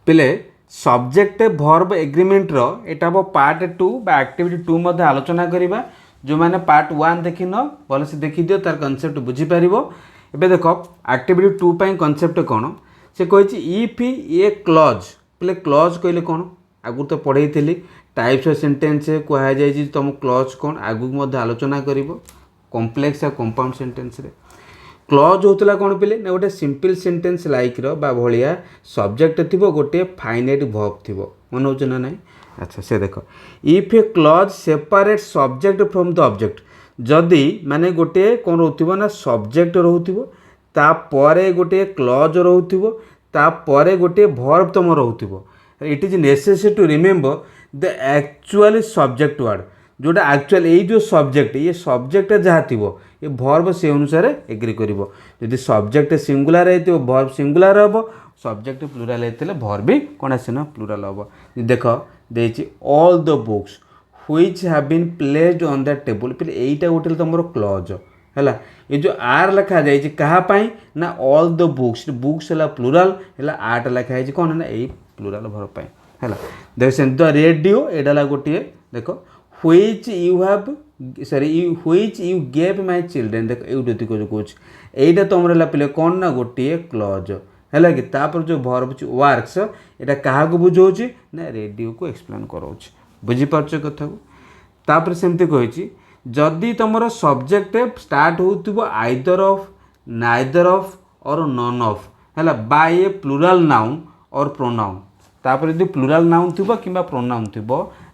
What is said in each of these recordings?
पिले subject verb agreement रो एटा हम part 2 बा एक्टिविटी 2 मध्ये आलोचना करिबा। जो मैंने पार्ट 1 देखिन भल से देखी दियो तार कॉन्सेप्ट बुझी पारिबो। एबे देखो एक्टिविटी 2 पई कॉन्सेप्ट कोन से कहिछि इफ ए क्लॉज पिले क्लॉज कहले कोन आगु तो पढ़ई थिली टाइप्स ऑफ सेंटेंस कहा जाय जे तुम क्लॉज कोन आगु मध्ये आलोचना करिबो कॉम्प्लेक्स आ कंपाउंड सेंटेंस रे। क्लॉज होतला कौन पिले ना गोटे सिंपल सेंटेंस लाइक रो बा भलिया सब्जेक्ट थिबो गोटे फाइनाइट वर्ब थिबो मन होछ ना नहीं। अच्छा से देखो if A clause separate subject from the object जदि माने गोटे कौन रहउथिबो ना सब्जेक्ट रहउथिबो ता परे गोटे क्लॉज रहउथिबो ता परे गोटे वर्ब तम रहउथिबो। It is necessary to remember the actually subject word जोटा एक्चुअल ये जो सब्जेक्ट ये सब्जेक्ट जहाँ थी ये भर्ब से अनुसार एग्री करिवो। यदि सब्जेक्ट सिंगुलर है भर्ब सिंगुलर हम सब्जेक्ट प्लूराल होते भर्ब भी कौन आसे ना प्लूराल हम। देख देछि all the books which have been placed on the table पे यहीटा गोटे तुम क्लॉज है। ये जो आर लिखा जाए क्या ना ऑल द बुक्स बुक्स है प्लूराल है आर्ट लिखाई कौन ना यही प्लूराल भर्ब है। देख से रेडियो एडा गोटे देख which you have sorry which you gave my children देख यूटी कौच यहीटा तुम रहा पे कौन ना गोटे क्लॉज है कि तापर जो भर्ब वर्क्स यहाँ क्या बुझाऊँ ना रेडियो को एक्सप्लेन कराऊँ बुझीपार कथा को। तापर सेमती कही जदि तुम सब्जेक्ट स्टार्ट हो आइदर ऑफ नाइदर ऑफ और नन ऑफ है बाय ए प्लूराल नाउन और प्रोनाउन तापर यदि प्लूराल नाउन थी कि प्रोनाउन थी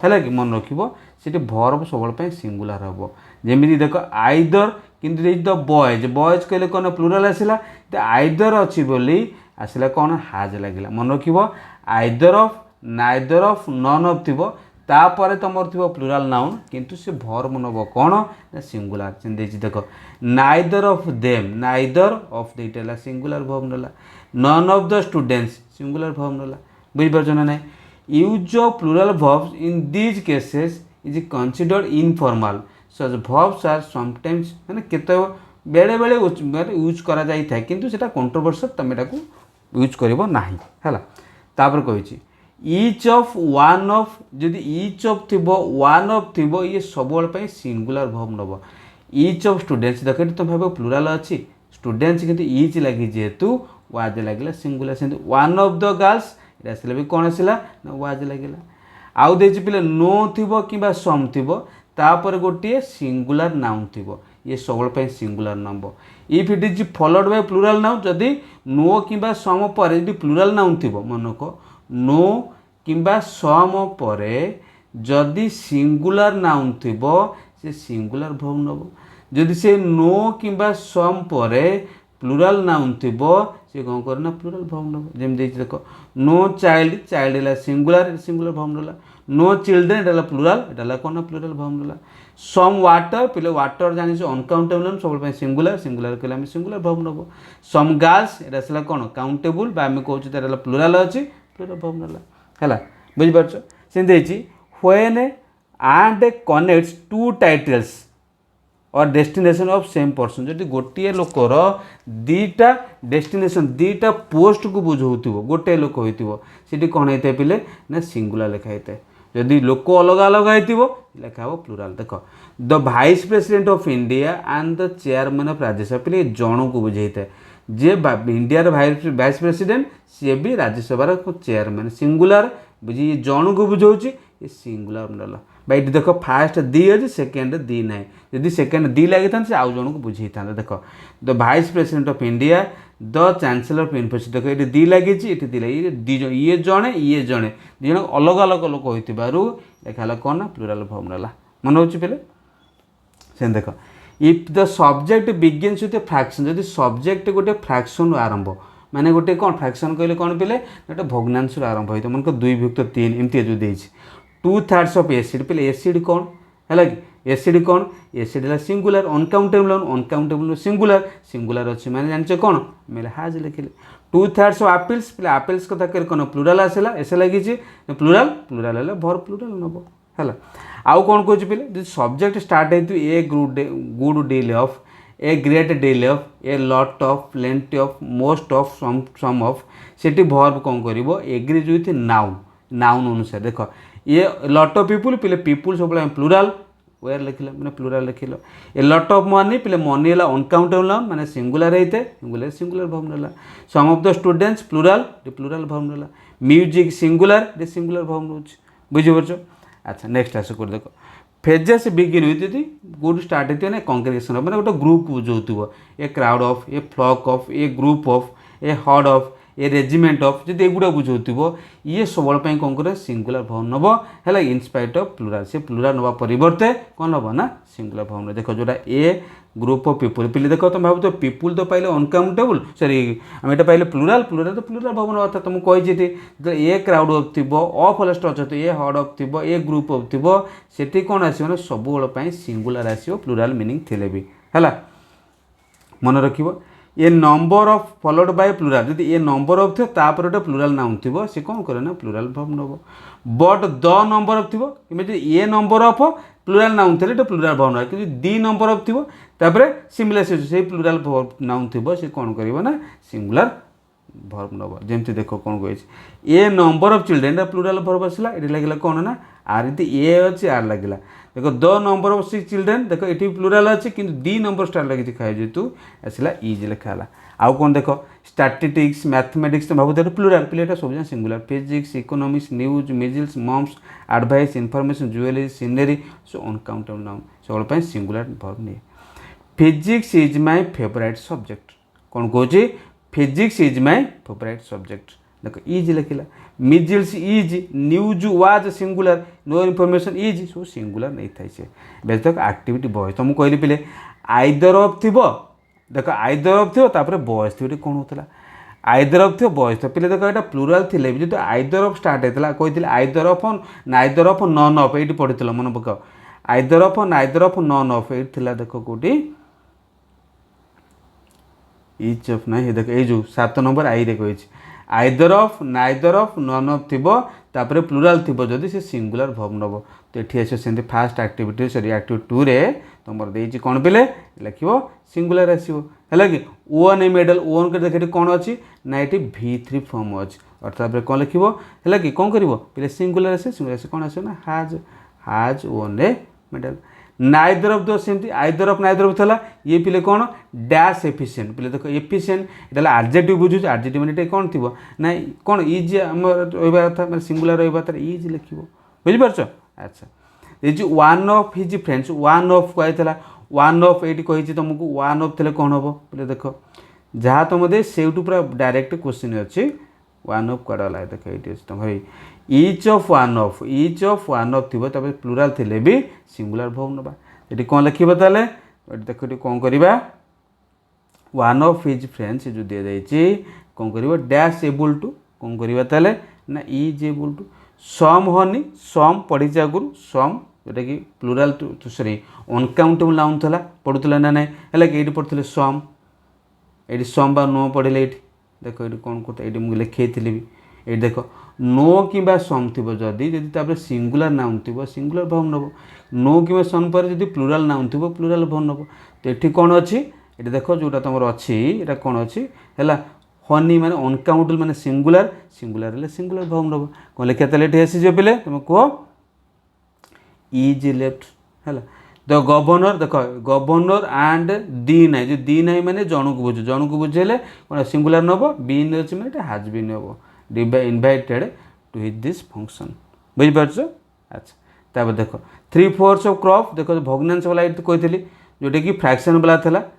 है कि मन रखिबो सीटे भर्ब सब सिंगुलर हम। जमी देख आइदर किंतु द बॉयज बॉयज कहले कौन प्लूराल आसला आइदर अच्छी बोली आसला कौन हाज लगे मन रख either of neither of none of थी तापर तुम थी प्लूराल नाउन किंतु से भर्ब नब कौन ना सिंगुलर देख neither of them neither of देटा सिंगुलर भर्ब नला none of the students singular verb नला बुझीपार ना ना। Use of plural verbs in these cases is considered informal such verbs are sometimes माने केते बेले बेले यूज करा जाई था किंतु सेटा कंट्रोवर्शियल तमे ताको यूज करबो नाही हैला। तापर कहिछि ईच ऑफ वन ऑफ जदि ईच ऑफ थिबो वन ऑफ थिबो ये सबोल पई सिंगुलर वर्ब नबो। ईच ऑफ स्टूडेंट्स देखि तुम भाबो प्लूराल अछि स्टूडेंट्स किंतु ईच लागि जेतु वाज लागिला सिंगुलर सेंत वन ऑफ द गर्ल्स आसला भी कौन आसला ना वाज लगे आउ दे पे नो थी कि सम थी तापर गोटे सिंगुलर नाउन थी ये सब singular number. If it is followed by plural noun जदि नो कि सम पर प्लूराल नाउन थी मन को नो कि सम पर जदि सिंगुलर नाउन थी से सिंगुलर वर्ब नब जदि से नो कि सम पर प्लूराल नाउन थी सी कौन करना प्लूराल वर्ब नब। जमी देख नो चाइल्ड चाइल्ड है सिंगुलर सिंगुलर वर्ब नला नो चिल्ड्रेन एटा प्लूराल एटा कौन ना प्लूराल वर्ब नला। सम वाटर पे वाटर जानी अनकाउंटेबल सब सिंगुलर सिंगुलर कहले सिंगुलर वर्ब नब। सम गर्ल्स एटा कौन काउंटेबल बा आम कहूँ प्लूराल अच्छी प्लूराल वर्ब नला है बुझीपार से when and connects two titles और डेस्टिनेशन ऑफ सेम पर्सन जदि गोटे लोकर दीटा डेस्टिनेशन दीटा पोस्ट को बुझाऊ गोटे लोक होती कौन होता है पिले ना सिंगुलर लिखा होता है। जदि लोक अलग अलग हो लिखा हो प्लूराल देख the vice president of India and the chairman of Rajya Sabha पे जन को बुझे है जे इंडिया भाइस प्रेसिडेंट सी भी राज्यसभा चेयरमैन सिंगुलर बुझी जन को बुझाऊँ ये सिंगुलर नला भाई देख फास्ट दी अच्छे सेकेंड दी ना यदि सेकेंड दी लगी था से आउ जन को बुझे था देख the vice president of India the chancellor of university देख ये दी लगी दी लगी दी ये जड़े दी जन अलग अलग लोक हो लिखा कौन ना प्लूराल वर्ब नला मन हो पे से देख if the subject begins with a fraction जदि सब्जेक्ट गोटे फ्रैक्शन आरंभ माने गोटे कौन फ्रैक्शन कहले कौन पे गोटे भग्नांश आरंभ होता मन को 2 युक्त 3 एमती जो देछि 2/3 ऑफ एसिड पे एसिड कौन है कि एसिड कौन एसिड है singular uncountable uncountable singular singular अच्छे मैंने जाने कौन मेरे हाज लिखिले 2/3 ऑफ एप्पल्स पे एप्पल्स कथा कर कौन प्लूराल आसला ऐसे लगी प्लूराल प्लूराल है भर्ब प्लूराल नब है आउ कौन कह पे सब्जेक्ट स्टार्ट हो a good deal of a great deal of, a lot of, plenty of, most of, some of, सेठी वर्ब कौन करिवो एग्रीज विथ नाउन, नाउन अनुसार देख ये लॉट ऑफ पीपुल पिले पीपुल सब प्लूराल वेयर लिखिल मैंने प्लूराल लिखिल। ए लॉट ऑफ मनी पिले मनी है अनकाउंटेबल नाउन माने सिंगुलर होते सिंगुलर सिंगुलर वर्ब नेला। Some of the students plural plural verb नेला। म्यूजिक सिंगुलर सिंगुलर वर्ब नउछ बुझिपरछ। अच्छा नेक्स्ट आस कर देख फेजेस बिगिन विथ यदि गुड स्टार्ट होती है ना कॉन्ग्रेगेशन मैंने गोटे ग्रुप बुझाऊ a crowd of, a flock of, a group of, A heard of, A regiment of जब एगुड़ा बुझाऊ ये सब कौन करे सिंगुलर वर्ब नब है इनस्पाइट ऑफ प्लूराल से प्लूराल नवा परिवर्ते कौन हम ना सिंगुलर वर्ब ने। देख जोटा ए ग्रुप ऑफ पीपुल पिले देख तुम भाव तो पीपुल तो पाइले अनकाउंटेबल सॉरी आम ये पाइले प्लूराल प्लूराल तो प्लूराल वर्ब नवा तुमको कही ए क्राउड ऑफ थी ऑफ वाला स्ट्रक्चर ए हर्ड ऑफ थी ए ग्रुप ऑफ थी सेठी कौन आसो सब सिंगुलर आसो प्लूराल मीनिंग थे भी है मन रखिए। A number of followed by plural जब ए नंबर ऑफ थो तापर गोटे प्लूराल नाउन थी सी कौन करे ना प्लूराल वर्ब नब। बट द नंबर ऑफ थो कि ए नंबर ऑफ प्लूराल नाउन थे प्लूराल वर्ब नब कि दी नंबर ऑफ थो तापर सिमिलर से प्लूराल नाउन थी सी कौन कर ना सिंगुलर वर्ब नब। जमती देख कौन कही a number of children plural verb आसला ये लगे कौन ना आर ए अच्छी आर लगे देख द नंबर ऑफ 6 चिल्ड्रेन देख ये प्लूराल अच्छी कि दी नंबर स्टार लगी खाए जेतु आसला इज लिखाला। आउ कौन देख स्टैटिस्टिक्स मैथमेटिक्स तो भाव प्लूराल पिले सब singular. Physics economics news measles mumps advice information jewellery scenery so uncountable noun सब सिंगुलर वर्ब नहीं। Physics is my favourite subject कौन कहे physics is my favourite subject देख इज लिखला। Measles is news was singular no information is सब singular नहीं था से बेस तक एक्टिविटी बॉयज तुमको कहली पिले आइदर ऑफ थी देख आइदर ऑफ थी तापर बॉयज थी कौन होता आइदर ऑफ थी बॉयज थी पिले देख यहाँ प्लूराल थी जो आइदर ऑफ स्टार्ट होता कही either of neither of none of ये पढ़ी मन पकाओ either of neither of none of ये देख कौटी इच ऑफ ना देख ये जो 7 नंबर आई रे कही either of neither of none of थी तापर प्लूराल थी जदि से सिंगुलर वर्ब नब। तो ये आस सेमती फास्ट एक्टिविटी सॉरी एक्टिविटी 2 रे तुम देती कौन पिले लिख सिंगुलर आसो है कि ओन ए मेडल ओन कर देख कौन अच्छी ना ये V3 फॉर्म अच्छी अर्थात कौन लिख है कि कौन कर पिले सिंगुलर आसे सिंगुलर आसे कौन आस हाज own A medal. Neither of the सेमती आइदर ऑफ नाइदर ऑफ था ये पिले कौन डैश एफिशिएंट पिले देख एफिशिएंट ये आडजेक्टिव बुझुच आडजेक्टिव मैंने कौन थी ना कौन इज आम रहा था मैं सिंगुलर रहा इज लिख बुझिपार। अच्छा ये जो one of his friends one of कही वन ऑफ ये कही तुमको वन ऑफ थे कौन हम बोले देख जहाँ तुम दे से पूरा डायरेक्ट क्वेश्चन अच्छी वन ऑफ कड़ा गला देख ये तुम भाई इच ऑफ वन ऑफ थी तब प्लूराल थे भी सिंगुलर वर्ब नवा ये कौन लिखा ताले देख ये कौन करवा वन ऑफ हिज फ्रेंड्स जो दी जाइए कौन कर डैश एबल टू कौन करवा ताले ना is able to some Honey सम पढ़ी आगुरी सम जोटा कि प्लूराल सॉरी अनकाउंटेबल नाउन था पढ़ुला ना ना है कि ये पढ़ते सम ये सम बा नो पढ़े ये देख ये कौन कहता ये मुझे लिखे भी ये देख नो कि सम थी जदि सिंगुलर नाउन थी सिंगुलर वर्ब नब नो कि सम पर जब प्लूराल नाउन थी प्लूराल वर्ब नब। तो ये कौन अच्छी ये देख जोटा तुम अच्छी ये कौन अच्छी है हनी माने अनकाउंटेबल माने सिंगुलर सिंगुलर सिंगुलर वर्ब नब कौन लिखा ये आसीज पिले तुम कह इज लेफ्ट है द गवर्नर देख गवर्नर एंड दी ना जो दी ना माने जन को बुझेले कौन सिंगुलर नब बीन अच्छे मैंने हाज बीन नब invited to his this function बुझिपार। अच्छा तापर देख 3/4 ऑफ क्रॉप देख भग्नांश वाला ये कही जोटा कि फ्रैक्शन वाला था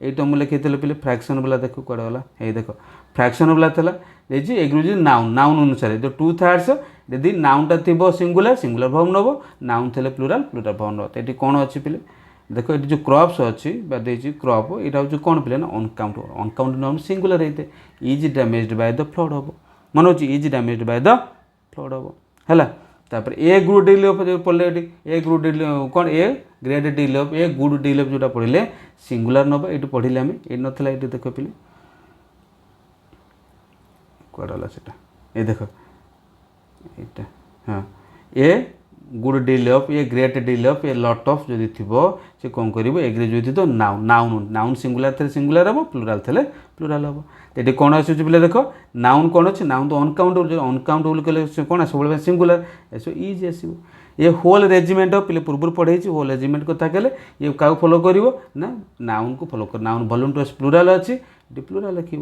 ये तो मुझे लिखी पिले फ्रैक्शन वाला देख कड़े गला ये देख फ्रैक्शन वाला था एग्रुज नाउन नाउन अनुसार जो 2/3 यदि नाउनटा थी सिंगुलर सिंगुलर वर्ब नब नाउन थे प्लूराल प्लूराल वर्ब नब। तो ये कौन अच्छी पिले देख ये जो क्रॉप्स अच्छी क्रॉप यहाँ हूँ कौन पिले ना अनकाउंट नाउन सिंगुलर होते is damaged by the flood हम मन हो is damaged by the flood हम है तापर ए गुड डील ऑफ जो पढ़ले ए गुड डील कौन ए great deal of A good deal of जोटा पढ़ले सिंगुलर नब ये पढ़ले आम ये नाला ये देख पिले कड़ा से ये देख यहाँ हाँ ए good deal of a great deal of a lot of जदि थी से कौन कर एग्री जो तो नाउन नाउन नाउन सिंगुलर थे सिंगुलर हम प्लूराल थे प्लूराल हम तो ये कौन आसूँ पे देख नाउन कौन अच्छे नाउन तो अनकाउंटेबल अनकाउंटेबल कले कौन सब सिंगुलर ऐसे इज आसो ये होल रेजिमेंट पे पूर्व पढ़े होल रेजिमेंट कथा कहले ये क्या फॉलो कर ना नाउन को फॉलो कर नाउन वॉलंटरियस प्लूराल अच्छी ये प्लूराल लिख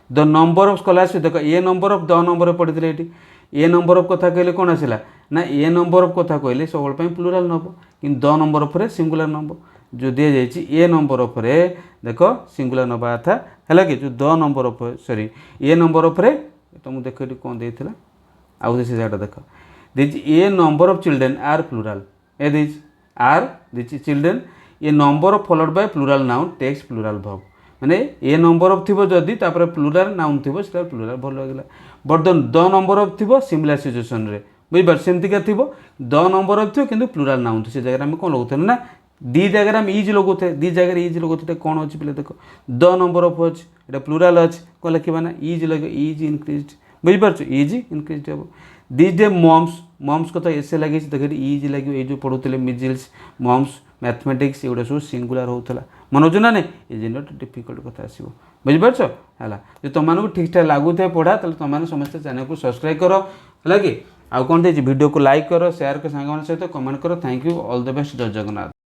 द नंबर ऑफ स्कॉलरशिप देख ए नंबर ऑफ द नंबर पढ़ी ये ए नंबर ऑफ कथा कहले कौन आसला ना ए नंबर ऑफ कथा कहले सब प्लूराल नब कि द नंबर ऑफ सिंगुलर नब जो दी जाइए ए नंबर ऑफ देख सिंगुलर नवा कथा है कि जो the number of sorry a number of तुम देख ये कौन देता आउ से जगह देख these a number of children are plural a these are these children a number of followed by plural noun takes plural verb माने ए नंबर ऑफ थी जदि प्लूराल नाउन थी से प्लूराल भल लगे बट द नंबर ऑफ थी similar situation रे बुझे सेमतिका थी द नंबर ऑफ थी कि प्लूराल नाउन थी से जगह आम कौन लगुते ना दी जगह आम इज लगुते दी जगह इज लगुते कौन अच्छे पे देख द नंबर ऑफ अच्छे ये प्लूराल अच्छे कौन लिखा ना इज लगे इज इनक्रीज बुझीपार इज इनक्रीज हम दिस डे मम्स को तो एसे लगे देख इज लगे ये जो पढ़ुले मिजिल्स मम्स मैथमेटिक्स एगुड़ा सब सिंगुलर होता मन ना नहीं ये नट डिफिकल्ट कथा आसो बुझीपार है जो तुमको ठीक ठाक लगुए पढ़ा तुम समस्त चैनल को सब्सक्राइब कर है कि आउ कौन वीडियो को लाइक कर शेयर कर सांग सहित कमेंट कर thank you all the best जय जगन्नाथ।